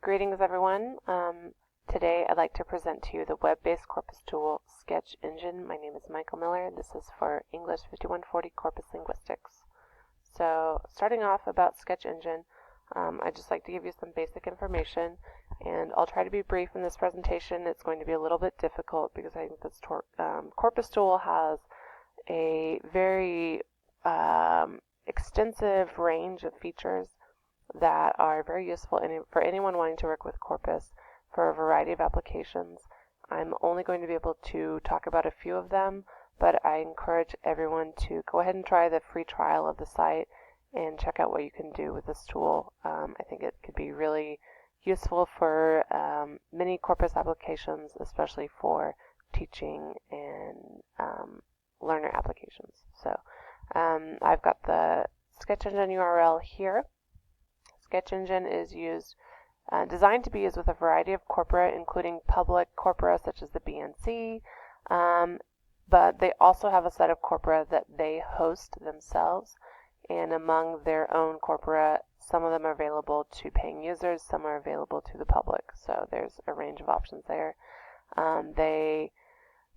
Greetings everyone. Today I'd like to present to you the web-based corpus tool Sketch Engine. My name is Michael Miller. This is for English 5140 Corpus Linguistics. So starting off about Sketch Engine, I'd just like to give you some basic information, and I'll try to be brief in this presentation. It's going to be a little bit difficult because I think this corpus tool has a very extensive range of features that are very useful for anyone wanting to work with corpus for a variety of applications. I'm only going to be able to talk about a few of them, but I encourage everyone to go ahead and try the free trial of the site and check out what you can do with this tool. I think it could be really useful for many corpus applications, especially for teaching and learner applications. So I've got the Sketch Engine URL here. Sketch Engine is designed to be used with a variety of corpora, including public corpora such as the BNC, but they also have a set of corpora that they host themselves, and among their own corpora, some of them are available to paying users, some are available to the public, so there's a range of options there.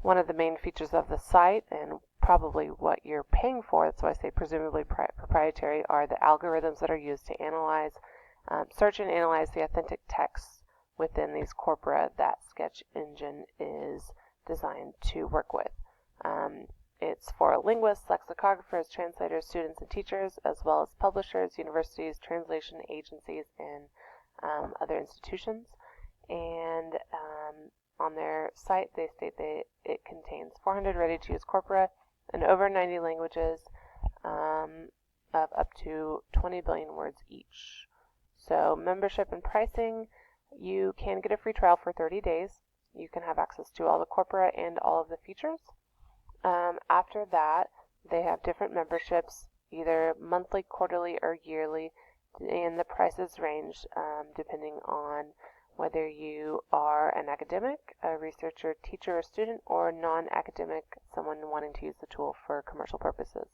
One of the main features of the site, and probably what you're paying for, that's why I say presumably proprietary, are the algorithms that are used to analyze, search and analyze the authentic texts within these corpora that Sketch Engine is designed to work with. It's for linguists, lexicographers, translators, students, and teachers, as well as publishers, universities, translation agencies, and other institutions. And on their site, they state that it contains 400 ready-to-use corpora in over 90 languages of up to 20 billion words each. So membership and pricing, you can get a free trial for 30 days. You can have access to all the corpora and all of the features. After that, they have different memberships, either monthly, quarterly, or yearly, and the prices range depending on whether you are an academic, a researcher, teacher, or student, or non-academic, someone wanting to use the tool for commercial purposes.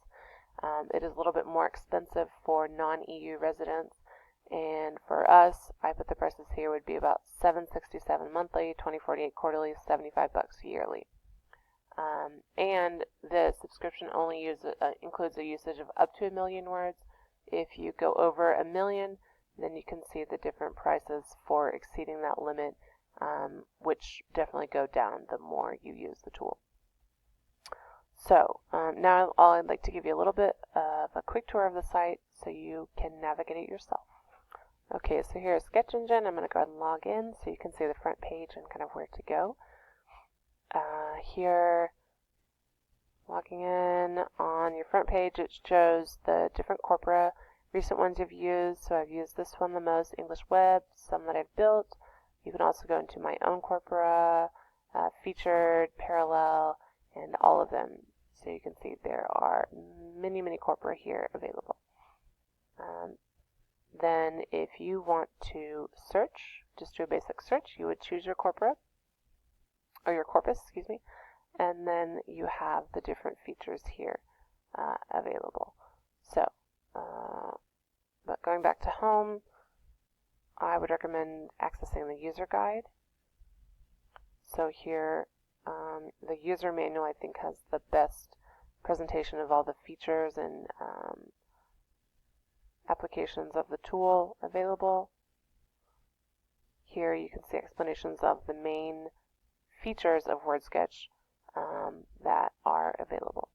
It is a little bit more expensive for non-EU residents, and for us, I put the prices here, would be about $767 monthly, $2048 quarterly, $75 yearly. And the subscription only includes a usage of up to 1 million words. If you go over 1 million, then you can see the different prices for exceeding that limit, which definitely go down the more you use the tool. So now I'd like to give you a little bit of a quick tour of the site so you can navigate it yourself. Okay, so here's Sketch Engine. I'm going to go ahead and log in so you can see the front page and kind of where to go. Here, logging in on your front page, it shows the different corpora, recent ones you've used. So I've used this one the most, English Web, some that I've built. You can also go into my own corpora, featured, parallel, and all of them. So you can see there are many, many corpora here available. Then if you want to search, just do a basic search, you would choose your corpora, or your corpus, excuse me, and then you have the different features here available. So, but going back to home, I would recommend accessing the user guide. So here, the user manual I think has the best presentation of all the features and applications of the tool available. Here you can see explanations of the main features of WordSketch that are available.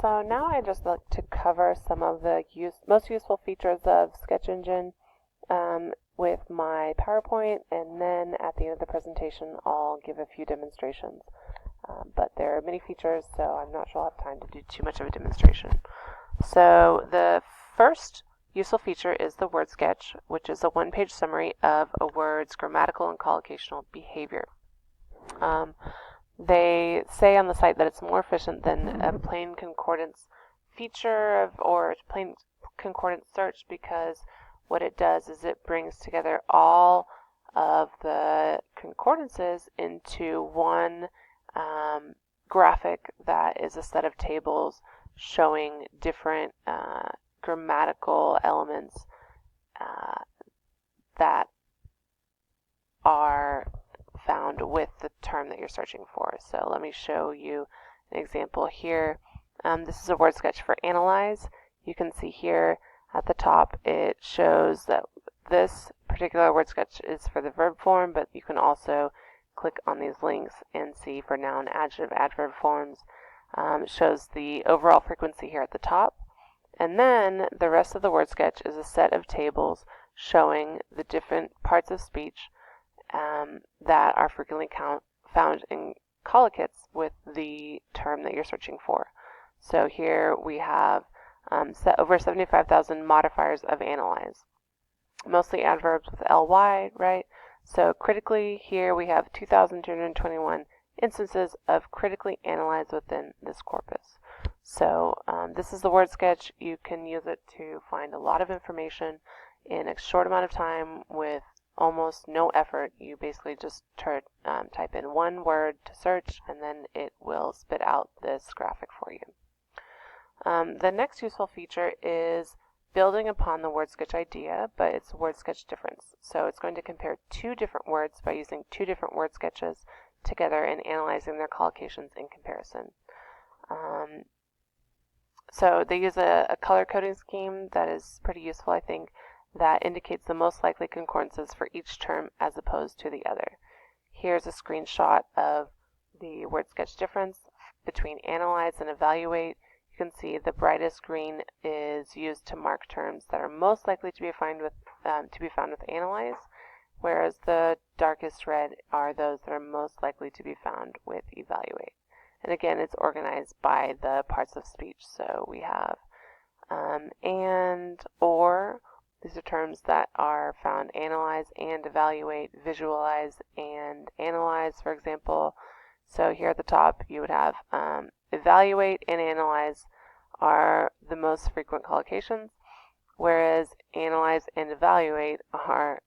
So now I'd just like to cover some of the most useful features of Sketch Engine with my PowerPoint, and then at the end of the presentation I'll give a few demonstrations. But there are many features, so I'm not sure I'll have time to do too much of a demonstration. So the first useful feature is the word sketch, which is a one-page summary of a word's grammatical and collocational behavior. They say on the site that it's more efficient than a plain concordance feature or plain concordance search, because what it does is it brings together all of the concordances into one graphic that is a set of tables showing different grammatical elements term that you're searching for. So let me show you an example here. This is a word sketch for analyze. You can see here at the top it shows that this particular word sketch is for the verb form, but you can also click on these links and see for noun, adjective, adverb forms. It shows the overall frequency here at the top. And then the rest of the word sketch is a set of tables showing the different parts of speech that are frequently found in collocates with the term that you're searching for. So here we have over 75,000 modifiers of analyze. Mostly adverbs with ly, right? So critically, here we have 2,221 instances of critically analyzed within this corpus. So this is the word sketch. You can use it to find a lot of information in a short amount of time with almost no effort. You basically just type in one word to search, and then it will spit out this graphic for you. The next useful feature is building upon the word sketch idea, but it's word sketch difference. So it's going to compare two different words by using two different word sketches together and analyzing their collocations in comparison. So they use a color coding scheme that is pretty useful, I think, that indicates the most likely concordances for each term as opposed to the other. Here's a screenshot of the word sketch difference between analyze and evaluate. You can see the brightest green is used to mark terms that are most likely to be found with analyze, whereas the darkest red are those that are most likely to be found with evaluate. And again, it's organized by the parts of speech. So we have and, or. These are terms that are found analyze and evaluate, visualize and analyze, for example. So here at the top, you would have evaluate and analyze are the most frequent collocations, whereas analyze and evaluate are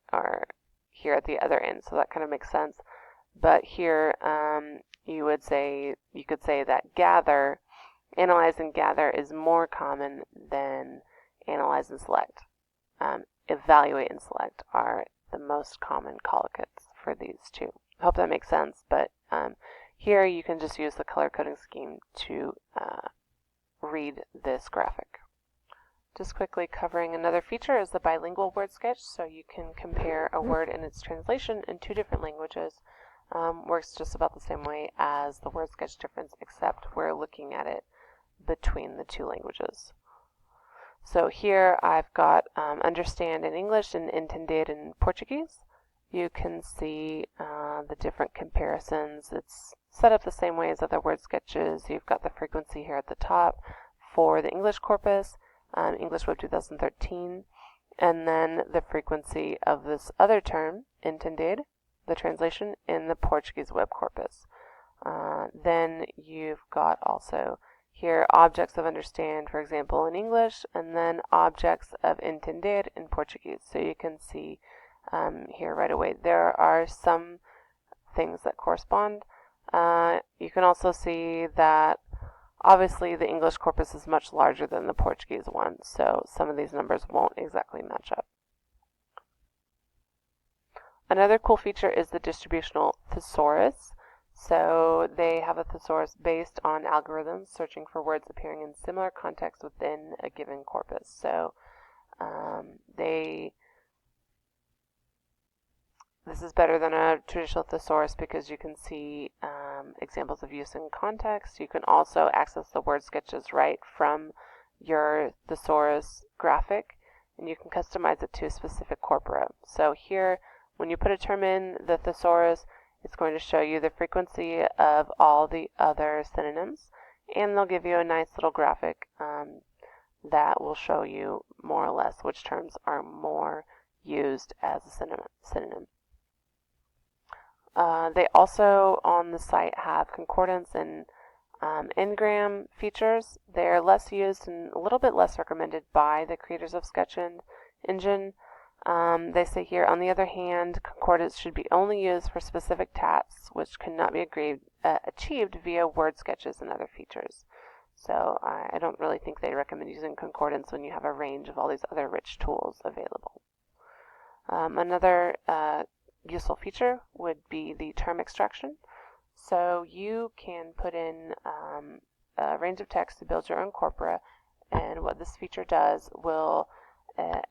here at the other end. So that kind of makes sense. But here, you could say that gather, analyze and gather is more common than analyze and select. Evaluate and select are the most common collocates for these two. I hope that makes sense, but here you can just use the color coding scheme to read this graphic. Just quickly covering another feature is the bilingual word sketch, so you can compare a word and its translation in two different languages. Works just about the same way as the word sketch difference, except we're looking at it between the two languages. So here I've got understand in English and entender in Portuguese. You can see the different comparisons. It's set up the same way as other word sketches. You've got the frequency here at the top for the English corpus, English Web 2013, and then the frequency of this other term, entender, the translation, in the Portuguese web corpus. Then you've got also here objects of understand, for example, in English, and then objects of entender in Portuguese. So you can see here right away there are some things that correspond. You can also see that obviously the English corpus is much larger than the Portuguese one, so some of these numbers won't exactly match up. Another cool feature is the distributional thesaurus. So they have a thesaurus based on algorithms searching for words appearing in similar contexts within a given corpus. So this is better than a traditional thesaurus because you can see examples of use in context. You can also access the word sketches right from your thesaurus graphic, and you can customize it to a specific corpora. So here, when you put a term in the thesaurus, it's going to show you the frequency of all the other synonyms, and they'll give you a nice little graphic that will show you more or less which terms are more used as a synonym. They also on the site have concordance and n-gram features. They're less used and a little bit less recommended by the creators of Sketch Engine. They say here, on the other hand, concordance should be only used for specific tasks which cannot be achieved via word sketches and other features. So I don't really think they recommend using concordance when you have a range of all these other rich tools available. Another useful feature would be the term extraction. So you can put in a range of text to build your own corpora, and what this feature does will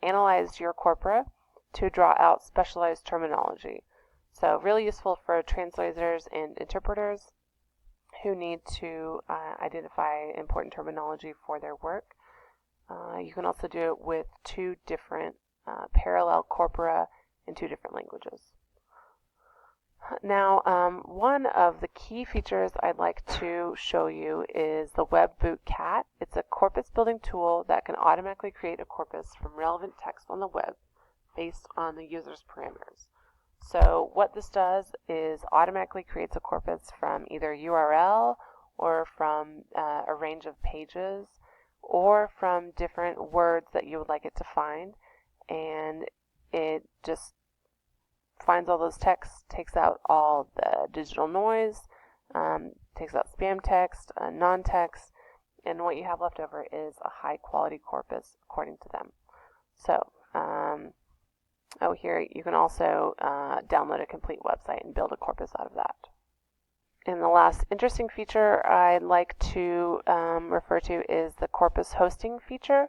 analyze your corpora to draw out specialized terminology. So really useful for translators and interpreters who need to identify important terminology for their work. You can also do it with two different parallel corpora in two different languages. Now, one of the key features I'd like to show you is the WebBootCat. It's a corpus building tool that can automatically create a corpus from relevant text on the web based on the user's parameters. So what this does is automatically creates a corpus from either URL or from a range of pages or from different words that you would like it to find, and it just finds all those texts, takes out all the digital noise, takes out spam text, non-text, and what you have left over is a high quality corpus according to them. So, here you can also download a complete website and build a corpus out of that. And the last interesting feature I'd like to refer to is the corpus hosting feature.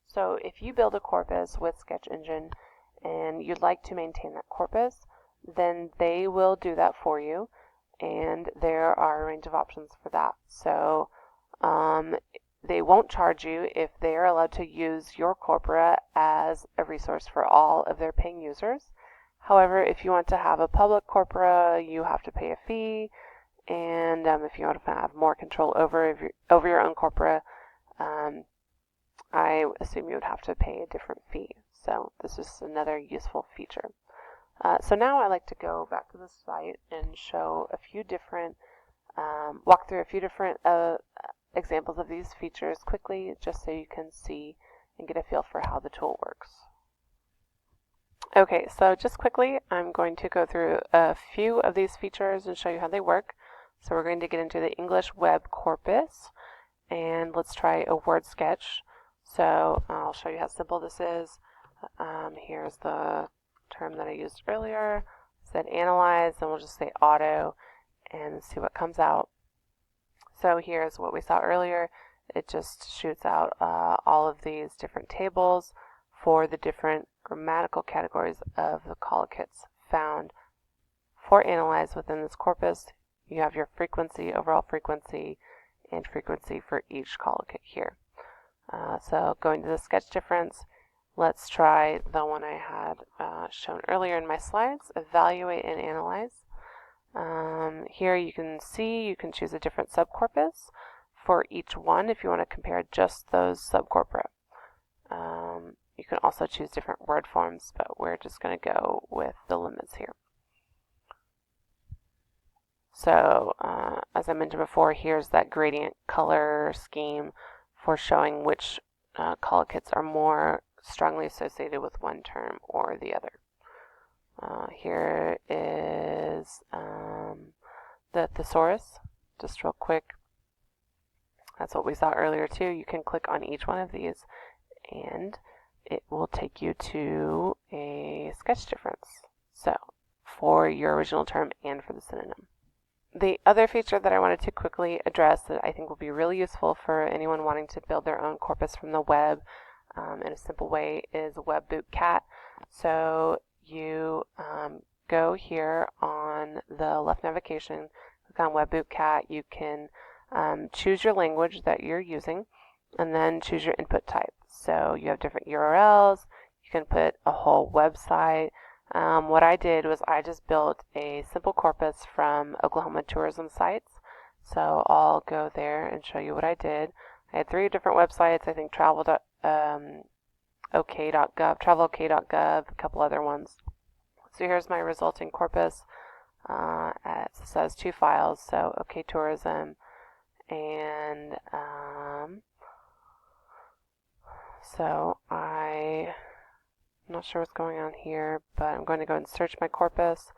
So if you build a corpus with Sketch Engine and you'd like to maintain that corpus, then they will do that for you, and there are a range of options for that. So they won't charge you if they are allowed to use your corpora as a resource for all of their paying users. However, if you want to have a public corpora, you have to pay a fee, and if you want to have more control over your own corpora, I assume you would have to pay a different fee. So this is another useful feature. So now I'd like to go back to the site and show a few different, walk through a few different examples of these features quickly, just so you can see and get a feel for how the tool works. Okay, so just quickly, I'm going to go through a few of these features and show you how they work. So we're going to get into the English web corpus, and let's try a word sketch. So I'll show you how simple this is. Here's the term that I used earlier. It said analyze, and we'll just say auto and see what comes out. So here's what we saw earlier. It just shoots out all of these different tables for the different grammatical categories of the collocates found for analyze within this corpus. You have your frequency, overall frequency, and frequency for each collocate here. So going to the sketch difference, let's try the one I had shown earlier in my slides, evaluate and analyze. Here you can see you can choose a different subcorpus for each one if you want to compare just those subcorpora. You can also choose different word forms, but we're just going to go with the limits here. So as I mentioned before, here's that gradient color scheme for showing which collocates are more strongly associated with one term or the other. Here is the thesaurus, just real quick. That's what we saw earlier too. You can click on each one of these and it will take you to a sketch difference. So for your original term and for the synonym. The other feature that I wanted to quickly address that I think will be really useful for anyone wanting to build their own corpus from the web in a simple way is WebBootCat. So you go here on the left navigation, click on WebBootCat. You can choose your language that you're using and then choose your input type. So you have different URLs. You can put a whole website. What I did was I just built a simple corpus from Oklahoma tourism sites. So I'll go there and show you what I did. I had 3 different websites, I think travel.ok.gov, travelok.gov, a couple other ones. So here's my resulting corpus. It says 2 files, so OK Tourism and so I'm not sure what's going on here, but I'm going to go and search my corpus.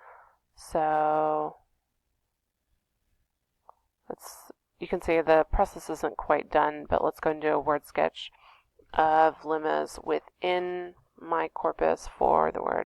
So you can see the process isn't quite done, but let's go and do a word sketch of lemmas within my corpus for the word